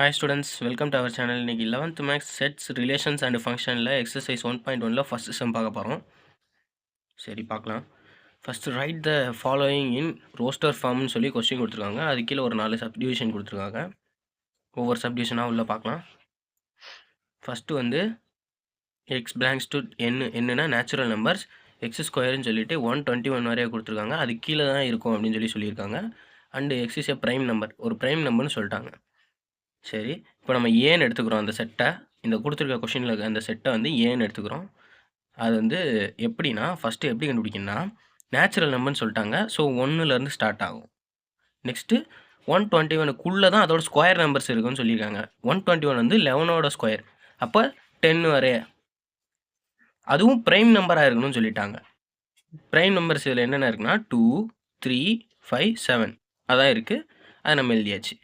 Hi students, welcome to our channel. இன்னைக்கு 11th max sets relations and functionல exercise 1.1ல first sum பார்க்க போறோம். சரி பார்க்கலாம். First write the following in roster form னு சொல்லி கொஸ்டின் கொடுத்திருக்காங்க. அது கீழ ஒரு 4 சப்டிவிஷன் கொடுத்திருக்காங்க. ஒவ்வொரு சப்டிவிஷனா உள்ள பார்க்கலாம். ஃபர்ஸ்ட் வந்து x belongs to n என்னன்னா நேச்சுரல் நம்பர்ஸ் x ஸ்கொயர்னு சொல்லிட்டு 121 வரைய கொடுத்திருக்காங்க. அது கீழ தான் இருக்கும் அப்படினு சொல்லியிருக்காங்க. and x is a prime number ஒரு prime நம்பர்னு சொல்லிட்டாங்க. சரி, இப்போ நம்ம ஏன்னு எடுத்துக்கிறோம் அந்த செட்டை. இந்த கொடுத்துருக்க கொஷினில் இருக்க அந்த செட்டை வந்து ஏன்னு எடுத்துக்கிறோம். அது வந்து எப்படின்னா ஃபஸ்ட்டு எப்படி கண்டுபிடிக்கணும்னா நேச்சுரல் நம்பர்னு சொல்லிட்டாங்க. ஸோ 1லேருந்து ஸ்டார்ட் ஆகும். நெக்ஸ்ட்டு 121க்குள்ளே தான் அதோட ஸ்கொயர் நம்பர்ஸ் இருக்குன்னு சொல்லியிருக்காங்க. 121 வந்து 11ஓட ஸ்கொயர், அப்போ 10 வரைய. அதுவும் ப்ரைம் நம்பராக இருக்கணும்னு சொல்லிட்டாங்க. ப்ரைம் நம்பர்ஸ் இதில் என்னென்ன இருக்குன்னா 2, 3, 5, 7 அதான் இருக்குது. அதை நம்ம எழுதியாச்சு.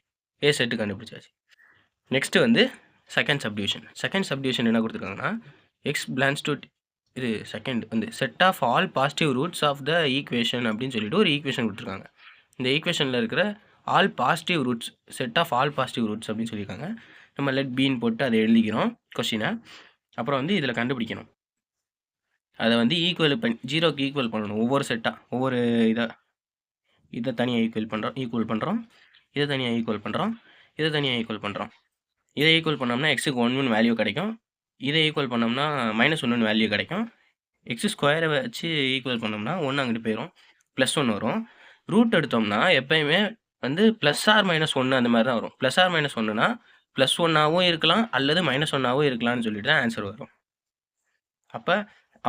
ஏ செட்டு கண்டுபிடிச்சாச்சு. நெக்ஸ்ட்டு வந்து செகண்ட் சப்டிவிஷன் என்ன கொடுத்துருக்காங்கன்னா எக்ஸ் பிளான்ஸ் டு இது செகண்ட் வந்து set of all positive roots of the equation அப்படின்னு சொல்லிட்டு ஒரு ஈக்குவேஷன் கொடுத்துருக்காங்க. இந்த ஈக்குவேஷனில் இருக்கிற all positive roots set of all positive roots அப்படின்னு சொல்லியிருக்காங்க. நம்ம லெட் பீன் போட்டு அதை எழுதிக்கிறோம் கொஷினை. அப்புறம் வந்து இதில் கண்டுபிடிக்கணும். அதை வந்து ஈக்குவல் பண்ணி 0க்கு ஈக்குவல் பண்ணணும். ஒவ்வொரு செட்டாக ஒவ்வொரு இதை தனியாக ஈக்குவல் பண்ணுறோம், இதை தனியாக ஈக்குவல் பண்ணுறோம், இதை தனியாக ஈக்குவல் பண்ணுறோம். இதை ஈக்குவல் பண்ணோம்னா எக்ஸுக்கு 1 வேல்யூ கிடைக்கும். இதை ஈக்குவல் பண்ணோம்னா -1 வேல்யூ கிடைக்கும். எக்ஸ் ஸ்கொயரை வச்சு ஈக்குவல் பண்ணோம்னா 1 அங்கிட்டு போயிடும், +1 வரும். ரூட் எடுத்தோம்னா எப்பயுமே வந்து +or-1 அந்த மாதிரி தான் வரும். +or-1னா +1ஆகவும் இருக்கலாம் அல்லது -1ஆகவும் இருக்கலாம்னு சொல்லிட்டு தான் ஆன்சர் வரும். அப்போ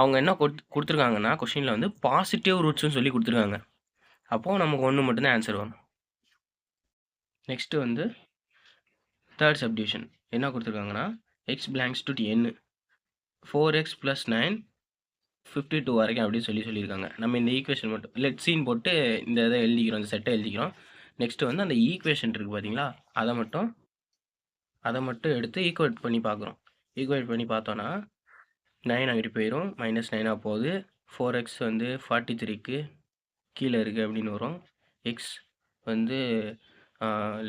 அவங்க என்ன கொடுத்துருக்காங்கன்னா கொஷினில் வந்து பாசிட்டிவ் ரூட்ஸ்னு சொல்லி கொடுத்துருக்காங்க. அப்போது நமக்கு 1 மட்டும்தான் ஆன்சர் வரும். நெக்ஸ்ட்டு வந்து தேர்ட் சப்டிவிஷன் என்ன கொடுத்துருக்காங்கன்னா X belongs to n 4x + 9 52 வரைக்கும் அப்படின்னு சொல்லியிருக்காங்க. நம்ம இந்த ஈக்குவேஷன் மட்டும் லெட் சீன் போட்டு இந்த இதை எழுதிக்கிறோம், இந்த செட்டை எழுதிக்கிறோம். நெக்ஸ்ட்டு வந்து அந்த ஈக்குவேஷன் இருக்குது பார்த்தீங்களா, அதை மட்டும் எடுத்து ஈக்குவேட் பண்ணி பார்க்குறோம். ஈக்குவேட் பண்ணி பார்த்தோன்னா 9 அங்கிட்டு போயிடும், -9 போகுது. 4x வந்து 43க்கு கீழே இருக்குது அப்படின்னு வரும். எக்ஸ் வந்து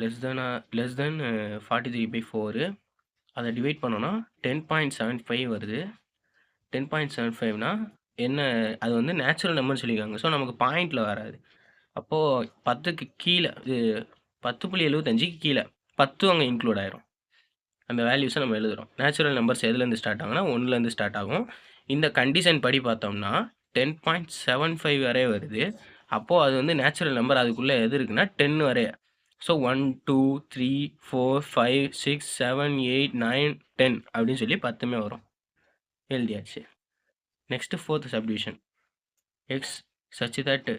லெஸ் தென் 43/4 அதை டிவைட் பண்ணோன்னா 10.75 வருது. 10.75னா என்ன, அது வந்து நேச்சுரல் நம்பர்னு சொல்லியிருக்காங்க. ஸோ நமக்கு பாயிண்டில் வராது. அப்போது 10க்கு கீழே இது 10.75க்கு கீழே 10 அங்கே இன்க்ளூட் ஆயிரும். அந்த வேல்யூஸை நம்ம எழுதுகிறோம். நேச்சுரல் நம்பர்ஸ் எதுலேருந்து ஸ்டார்ட் ஆகும்னா 1லேருந்து ஸ்டார்ட் ஆகும். இந்த கண்டிஷன் படி பார்த்தோம்னா 10.75 வரைய வருது. அப்போது அது வந்து நேச்சுரல் நம்பர், அதுக்குள்ளே எது இருக்குன்னா 10 வரைய. ஸோ 1, 2, 3, 4, 5, 6, 7, 8, 9, 10 அப்படின்னு சொல்லி 10மே வரும். எழுதியாச்சு. Next fourth subdivision X such that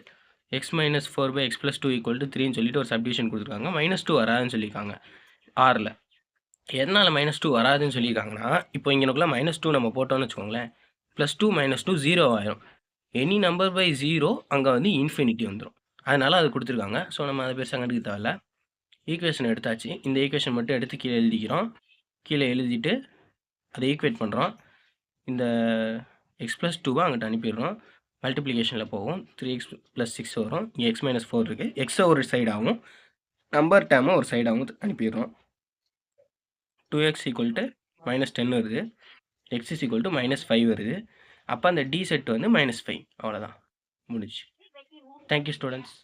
X - 4/x + 2 = 3ன்னு சொல்லிட்டு ஒரு சப்டிவிஷன் கொடுத்துருக்காங்க. -2 வராதுன்னு சொல்லியிருக்காங்க ஆரில். எதனால் -2 வராதுன்னு சொல்லியிருக்காங்கன்னா, இப்போ இங்கனுக்குள்ள -2 நம்ம போட்டோம்னு வச்சுக்கோங்களேன், +2 - 2 0 ஆயிரும். எனி நம்பர் பை 0 அங்கே வந்து இன்ஃபினிட்டி வந்துடும். அதனால் அது கொடுத்துருக்காங்க. ஸோ நம்ம அதை பெருசாக கண்டுக்க தேவையில்ல. ஈக்குவேஷன் எடுத்தாச்சு. இந்த ஈக்குவேஷன் மட்டும் எடுத்து கீழே எழுதிக்கிறோம். கீழே எழுதிட்டு அதை ஈக்குவேட் பண்ணுறோம். இந்த x + 2 அங்கிட்ட அனுப்பிடுறோம். மல்டிப்ளிகேஷனில் போகும். 3x + 6 வரும். இங்கே x - 4 இருக்குது. எக்ஸை ஒரு சைடாகவும் நம்பர் டேமை ஒரு சைடாகவும் அனுப்பிடுறோம். 2x = -10 வருது. x -5 வருது. அப்போ அந்த டி செட் வந்து -5. அவ்வளோதான், முடிஞ்சு. Thank you students.